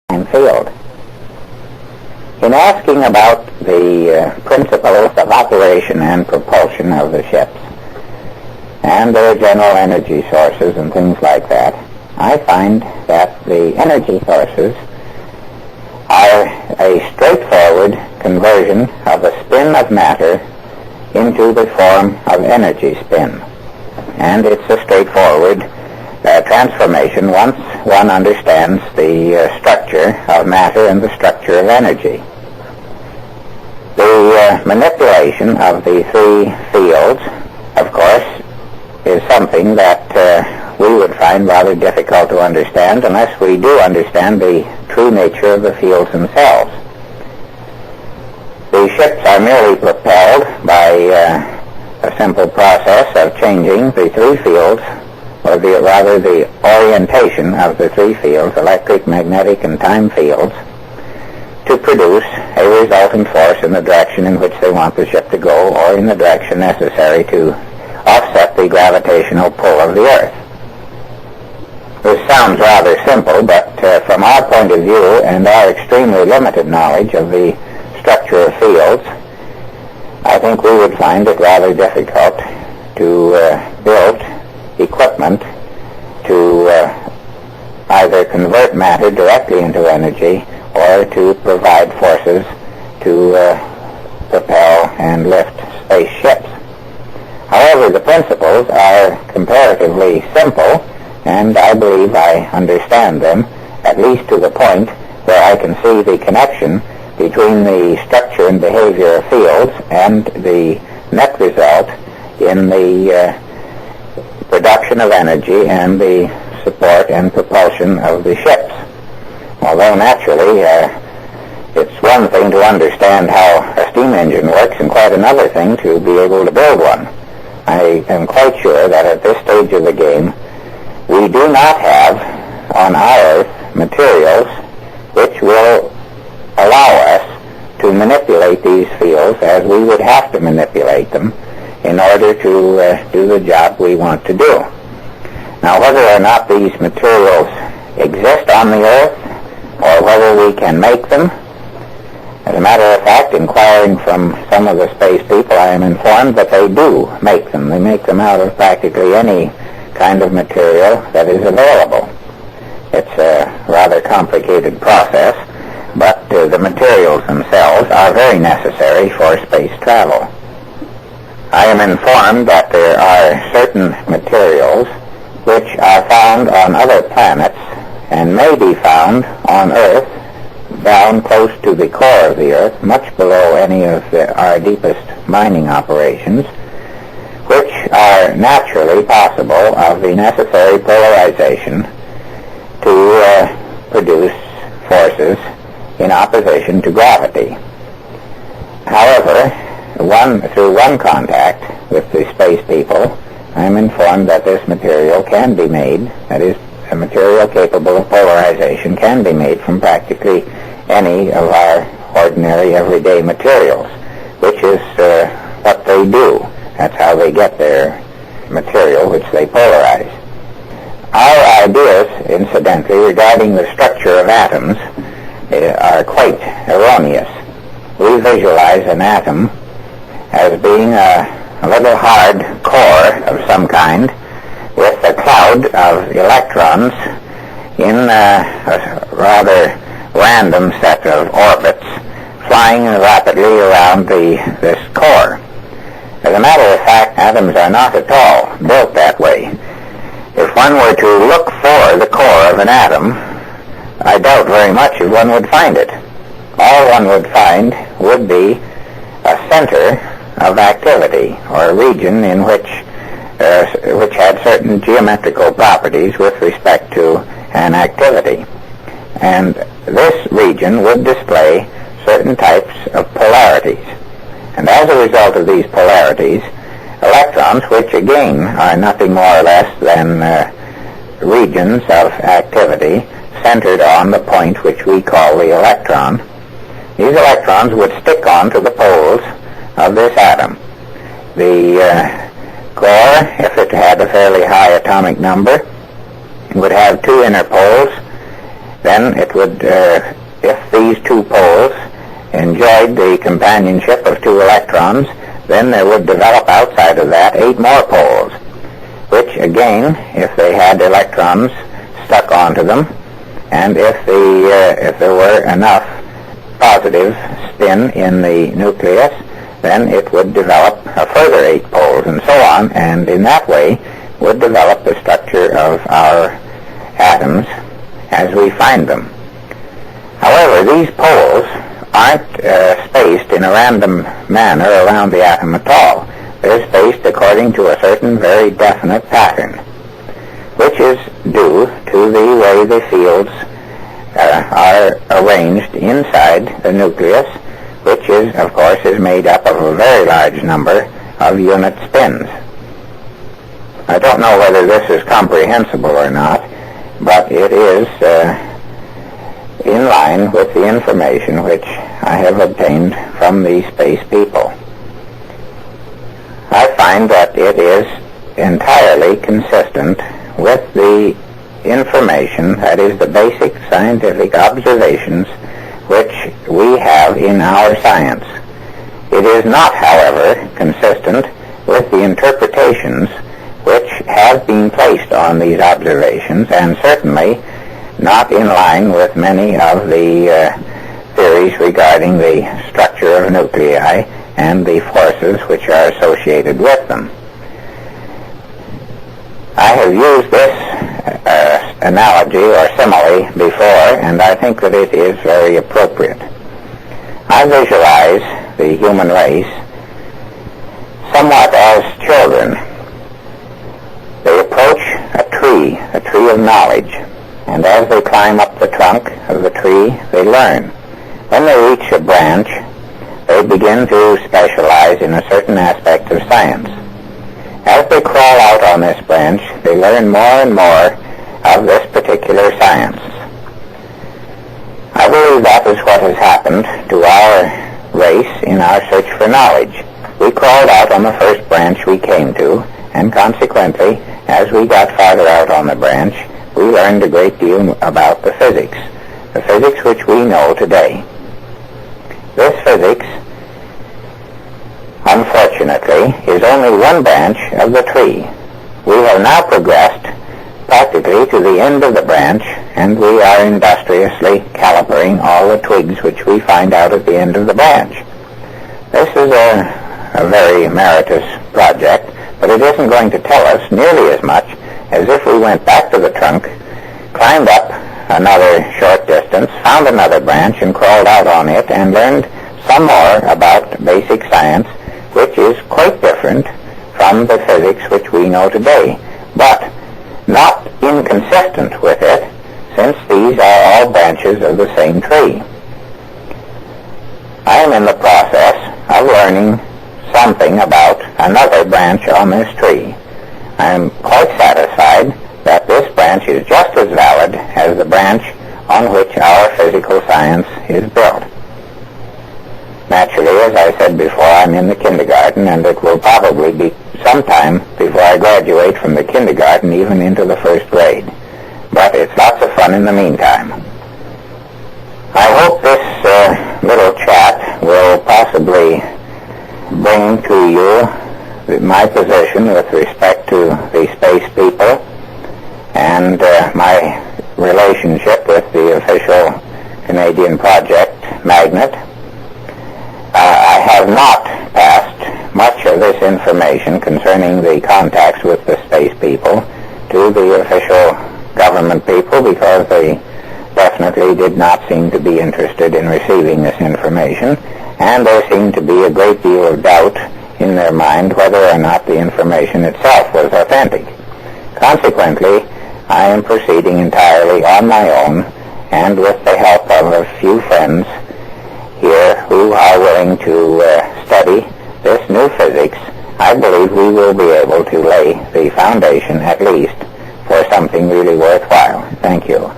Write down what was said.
field. In asking about the principles of operation and propulsion of the ships and their general energy sources and things like that, I find that the energy sources are a straightforward conversion of a spin of matter into the form of energy spin. And it's a straightforward transformation once one understands the structure of matter and the structure of energy. The manipulation of the three fields, of course, is something that we would find rather difficult to understand unless we do understand the true nature of the fields themselves. The ships are merely propelled by a simple process of changing the three fields, or rather the orientation of the three fields, electric, magnetic, and time fields, to produce a resultant force in the direction in which they want the ship to go, or in the direction necessary to offset the gravitational pull of the Earth. This sounds rather simple, but from our point of view and our extremely limited knowledge of the structure of fields, I think we would find it rather difficult to build equipment to either convert matter directly into energy or to provide forces to propel and lift spaceships. However, the principles are comparatively simple, and I believe I understand them, at least to the point where I can see the connection between the structure and behavior of fields and the net result in the production of energy and the support and propulsion of the ships. Although naturally it's one thing to understand how a steam engine works and quite another thing to be able to build one. I am quite sure that at this stage of the game we do not have on our Earth materials which will allow us to manipulate these fields as we would have to manipulate them in order to do the job we want to do. Now, whether or not these materials exist on the Earth or whether we can make them, as a matter of fact, inquiring from some of the space people, I am informed that they do make them. They make them out of practically any kind of material that is available. It's a rather complicated process, but the materials themselves are very necessary for space travel. I am informed that there are certain materials which are found on other planets and may be found on Earth down close to the core of the Earth, much below any of our deepest mining operations, which are naturally possible of the necessary polarization to produce forces in opposition to gravity. However, through one contact with the space people, I am informed that this material can be made, that is, a material capable of polarization can be made from practically any of our ordinary everyday materials, which is what they do. That's how they get their material, which they polarize. Our ideas, incidentally, regarding the structure of atoms are quite erroneous. We visualize an atom as being a little hard core of some kind with a cloud of electrons in a rather random set of orbits flying rapidly around this core. As a matter of fact, atoms are not at all built that way. If one were to look for the core of an atom, I doubt very much if one would find it. All one would find would be a center of activity, or a region in which had certain geometrical properties with respect to an activity. And this region would display certain types of polarities. And as a result of these polarities, electrons, which again are nothing more or less than regions of activity centered on the point which we call the electron, these electrons would stick on to the poles of this atom. The core, if it had a fairly high atomic number, would have two inner poles then it would, if these two poles enjoyed the companionship of two electrons, then there would develop outside of that 8 more poles, which again, if they had electrons stuck onto them, and if there were enough positive spin in the nucleus, then it would develop a further 8 poles, and so on, and in that way would develop the structure of our atoms as we find them. However, these poles aren't spaced in a random manner around the atom at all. They're spaced according to a certain very definite pattern, which is due to the way the fields are arranged inside the nucleus, which is, of course, is made up of a very large number of unit spins. I don't know whether this is comprehensible or not, but it is in line with the information which I have obtained from the space people. I find that it is entirely consistent with the information, that is, the basic scientific observations which we have in our science. It is not, however, consistent with the interpretations which have been placed on these observations, and certainly not in line with many of the theories regarding the structure of nuclei and the forces which are associated with them. I have used this analogy or simile before, and I think that it is very appropriate. I visualize the human race somewhat as children. They approach a tree of knowledge, and as they climb up the trunk of the tree, they learn. When they reach a branch, they begin to specialize in a certain aspect of science. As they crawl out on this branch, they learn more and more of this particular science. I believe that is what has happened to our race in our search for knowledge. We crawled out on the first branch we came to, and consequently, as we got farther out on the branch, we learned a great deal about the physics which we know today. This physics, unfortunately, is only one branch of the tree. We have now progressed practically to the end of the branch, and we are industriously calipering all the twigs which we find out at the end of the branch. This is a very meritorious project, but it isn't going to tell us nearly as much as if we went back to the trunk, climbed up another short distance, found another branch, and crawled out on it, and learned some more about basic science, which is quite different from the physics which we know today, but not inconsistent with it, since these are all branches of the same tree. I am in the process of learning something about another branch on this tree. I am quite satisfied that this branch is just as valid as the branch on which our physical science is built. Naturally, as I said before, I'm in the kindergarten, and it will probably be some time before I graduate from the kindergarten even into the first grade. But it's lots of fun in the meantime. I hope this little chat will possibly bring to you my position with respect to the space people and my relationship with the official Canadian project Magnet. I have not passed much of this information concerning the contacts with the space people to the official government people, because they definitely did not seem to be interested in receiving this information, and there seemed to be a great deal of doubt in their mind whether or not the information itself was authentic. Consequently, I am proceeding entirely on my own, and with the help of a few friends here who are willing to study this new physics. I believe we will be able to lay the foundation, at least, for something really worthwhile. Thank you.